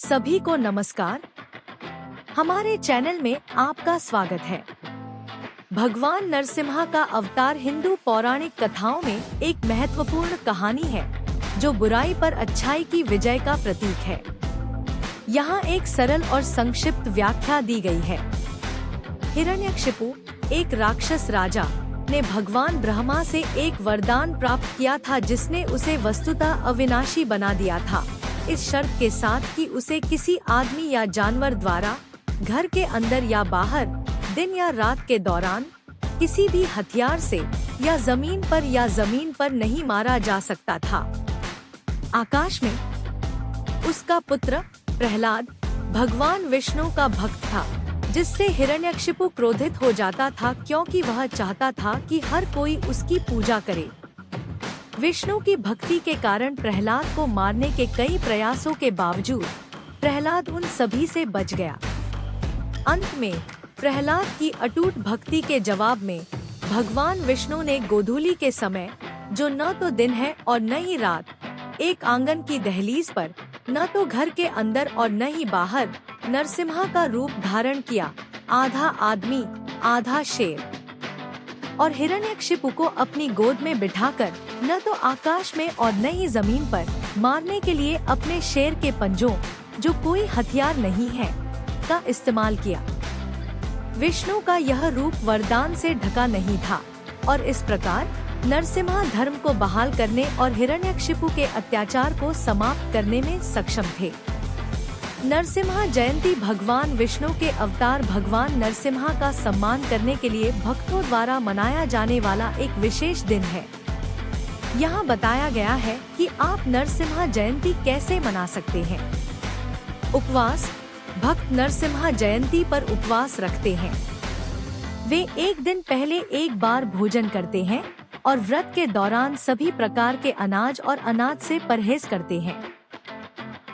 सभी को नमस्कार। हमारे चैनल में आपका स्वागत है। भगवान नरसिम्हा का अवतार हिंदू पौराणिक कथाओं में एक महत्वपूर्ण कहानी है जो बुराई पर अच्छाई की विजय का प्रतीक है। यहाँ एक सरल और संक्षिप्त व्याख्या दी गई है। हिरण्यकशिपु, एक राक्षस राजा, ने भगवान ब्रह्मा से एक वरदान प्राप्त किया था जिसने उसे वस्तुतः अविनाशी बना दिया था, इस शर्त के साथ कि उसे किसी आदमी या जानवर द्वारा घर के अंदर या बाहर, दिन या रात के दौरान, किसी भी हथियार से या जमीन पर नहीं मारा जा सकता था। आकाश में उसका पुत्र प्रहलाद भगवान विष्णु का भक्त था, जिससे हिरण्यकशिपु क्रोधित हो जाता था क्योंकि वह चाहता था कि हर कोई उसकी पूजा करे। विष्णु की भक्ति के कारण प्रहलाद को मारने के कई प्रयासों के बावजूद प्रहलाद उन सभी से बच गया। अंत में प्रहलाद की अटूट भक्ति के जवाब में भगवान विष्णु ने गोधूली के समय, जो न तो दिन है और न ही रात, एक आंगन की दहलीज पर, न तो घर के अंदर और न ही बाहर, नरसिम्हा का रूप धारण किया, आधा आदमी आधा शेर, और हिरण्यकशिपु को अपनी गोद में बिठाकर न तो आकाश में और न ही जमीन पर मारने के लिए अपने शेर के पंजों, जो कोई हथियार नहीं है, का इस्तेमाल किया। विष्णु का यह रूप वरदान से ढका नहीं था और इस प्रकार नरसिम्हा धर्म को बहाल करने और हिरण्यकशिपु के अत्याचार को समाप्त करने में सक्षम थे। नरसिम्हा जयंती भगवान विष्णु के अवतार भगवान नरसिम्हा का सम्मान करने के लिए भक्तों द्वारा मनाया जाने वाला एक विशेष दिन है। यहाँ बताया गया है कि आप नरसिम्हा जयंती कैसे मना सकते हैं। उपवास। भक्त नरसिम्हा जयंती पर उपवास रखते हैं। वे एक दिन पहले एक बार भोजन करते हैं और व्रत के दौरान सभी प्रकार के अनाज और अनाज से परहेज करते हैं।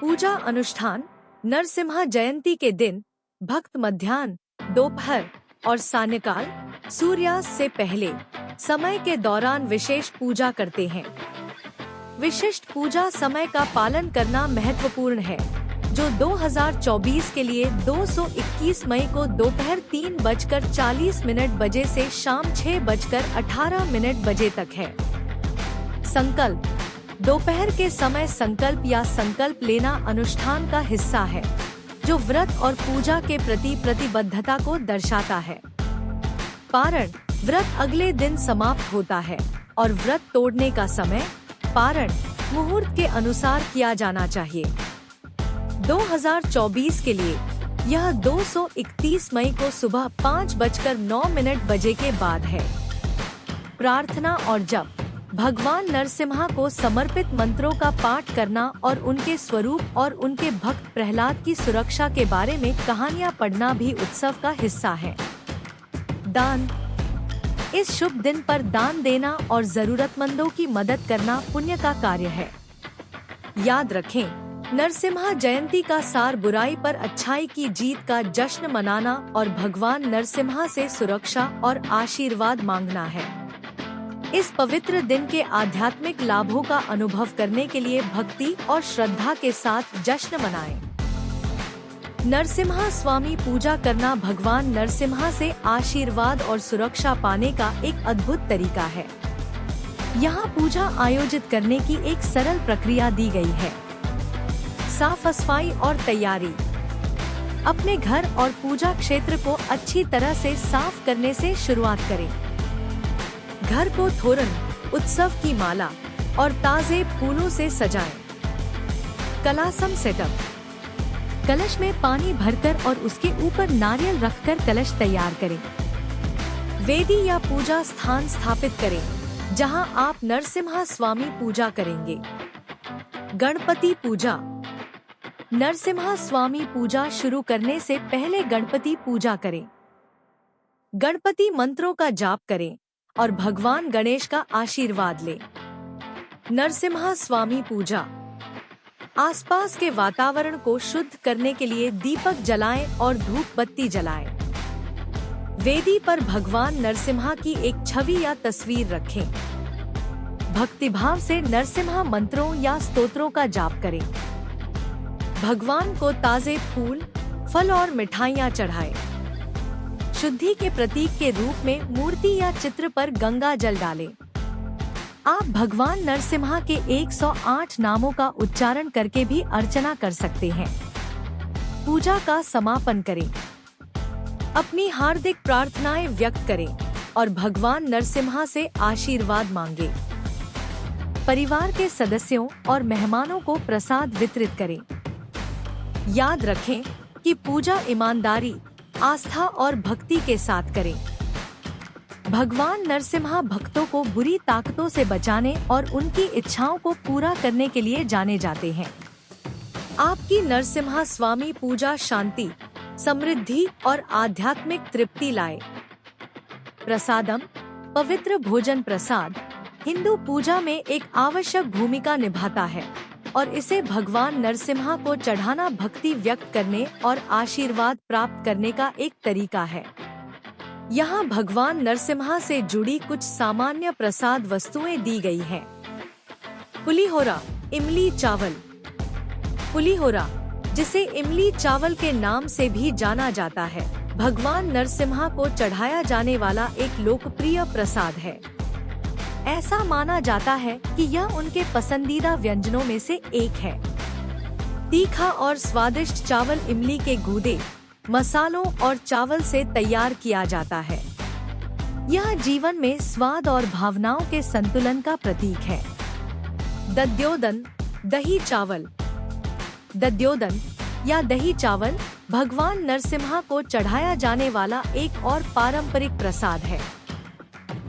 पूजा अनुष्ठान। नरसिम्हा जयंती के दिन भक्त मध्याह्न, दोपहर और सायंकाल, सूर्यास्त से पहले समय के दौरान विशेष पूजा करते हैं। विशिष्ट पूजा समय का पालन करना महत्वपूर्ण है, जो 2024 के लिए 221 मई को दोपहर 3:40 बजे से शाम 6:18 बजे तक है। संकल्प। दोपहर के समय संकल्प या संकल्प लेना अनुष्ठान का हिस्सा है, जो व्रत और पूजा के प्रति प्रतिबद्धता को दर्शाता है। पारण। व्रत अगले दिन समाप्त होता है और व्रत तोड़ने का समय पारण मुहूर्त के अनुसार किया जाना चाहिए। 2024 के लिए यह 231 मई को सुबह 5:09 बजे के बाद है। प्रार्थना और जप। भगवान नरसिम्हा को समर्पित मंत्रों का पाठ करना और उनके स्वरूप और उनके भक्त प्रहलाद की सुरक्षा के बारे में कहानियाँ पढ़ना भी उत्सव का हिस्सा है। दान। इस शुभ दिन पर दान देना और जरूरतमंदों की मदद करना पुण्य का कार्य है। याद रखें, नरसिम्हा जयंती का सार बुराई पर अच्छाई की जीत का जश्न मनाना और भगवान नरसिम्हा से सुरक्षा और आशीर्वाद मांगना है। इस पवित्र दिन के आध्यात्मिक लाभों का अनुभव करने के लिए भक्ति और श्रद्धा के साथ जश्न मनाएं। नरसिम्हा स्वामी पूजा करना भगवान नरसिम्हा से आशीर्वाद और सुरक्षा पाने का एक अद्भुत तरीका है। यहाँ पूजा आयोजित करने की एक सरल प्रक्रिया दी गई है। साफ सफाई और तैयारी। अपने घर और पूजा क्षेत्र को अच्छी तरह से साफ करने से शुरुआत करें। घर को तोरण, उत्सव की माला और ताजे फूलों से सजाएं। कलशम सेटअप। कलश में पानी भरकर और उसके ऊपर नारियल रखकर कलश तैयार करें। वेदी या पूजा स्थान स्थापित करें, जहां आप नरसिम्हा स्वामी पूजा करेंगे। गणपति पूजा। नरसिम्हा स्वामी पूजा शुरू करने से पहले गणपति पूजा करें। गणपति मंत्रों का जाप करें और भगवान गणेश का आशीर्वाद लें। नरसिम्हा स्वामी पूजा। आसपास के वातावरण को शुद्ध करने के लिए दीपक जलाएं और धूप बत्ती जलाएं। वेदी पर भगवान नरसिम्हा की एक छवि या तस्वीर रखें। भक्तिभाव से नरसिम्हा मंत्रों या स्तोत्रों का जाप करें। भगवान को ताजे फूल, फल और मिठाइयाँ चढ़ाएं। शुद्धि के प्रतीक के रूप में मूर्ति या चित्र पर गंगा जल डालें। आप भगवान नरसिम्हा के 108 नामों का उच्चारण करके भी अर्चना कर सकते हैं। पूजा का समापन करें। अपनी हार्दिक प्रार्थनाएं व्यक्त करें और भगवान नरसिम्हा से आशीर्वाद मांगे। परिवार के सदस्यों और मेहमानों को प्रसाद वितरित करें। याद रखें कि पूजा ईमानदारी, आस्था और भक्ति के साथ करें। भगवान नरसिम्हा भक्तों को बुरी ताकतों से बचाने और उनकी इच्छाओं को पूरा करने के लिए जाने जाते हैं। आपकी नरसिम्हा स्वामी पूजा शांति, समृद्धि और आध्यात्मिक तृप्ति लाए। प्रसादम, पवित्र भोजन प्रसाद, हिंदू पूजा में एक आवश्यक भूमिका निभाता है और इसे भगवान नरसिम्हा को चढ़ाना भक्ति व्यक्त करने और आशीर्वाद प्राप्त करने का एक तरीका है। यहाँ भगवान नरसिम्हा से जुड़ी कुछ सामान्य प्रसाद वस्तुएं दी गई हैं। पुलिहोरा, इमली चावल। पुलिहोरा, जिसे इमली चावल के नाम से भी जाना जाता है, भगवान नरसिम्हा को चढ़ाया जाने वाला एक लोकप्रिय प्रसाद है। ऐसा माना जाता है कि यह उनके पसंदीदा व्यंजनों में से एक है। तीखा और स्वादिष्ट चावल इमली के गूदे, मसालों और चावल से तैयार किया जाता है। यह जीवन में स्वाद और भावनाओं के संतुलन का प्रतीक है। दध्योदन, दही चावल। दध्योदन या दही चावल भगवान नरसिम्हा को चढ़ाया जाने वाला एक और पारंपरिक प्रसाद है।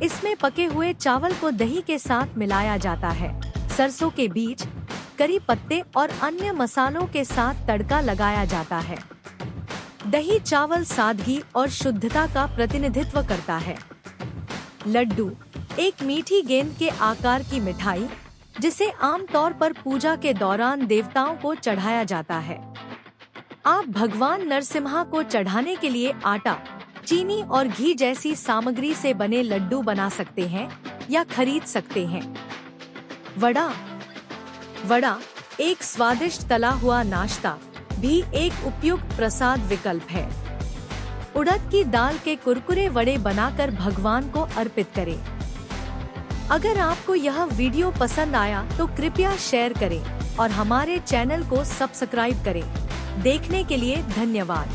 इसमें पके हुए चावल को दही के साथ मिलाया जाता है। सरसों के बीज, करी पत्ते और अन्य मसालों के साथ तड़का लगाया जाता है। दही चावल सादगी और शुद्धता का प्रतिनिधित्व करता है। लड्डू, एक मीठी गेंद के आकार की मिठाई जिसे आमतौर पर पूजा के दौरान देवताओं को चढ़ाया जाता है। आप भगवान नरसिम्हा को चढ़ाने के लिए आटा, चीनी और घी जैसी सामग्री से बने लड्डू बना सकते हैं या खरीद सकते हैं। वड़ा, वड़ा एक स्वादिष्ट तला हुआ नाश्ता भी एक उपयुक्त प्रसाद विकल्प है। उड़द की दाल के कुरकुरे वड़े बनाकर भगवान को अर्पित करें। अगर आपको यह वीडियो पसंद आया तो कृपया शेयर करें और हमारे चैनल को सब्सक्राइब करें। देखने के लिए धन्यवाद।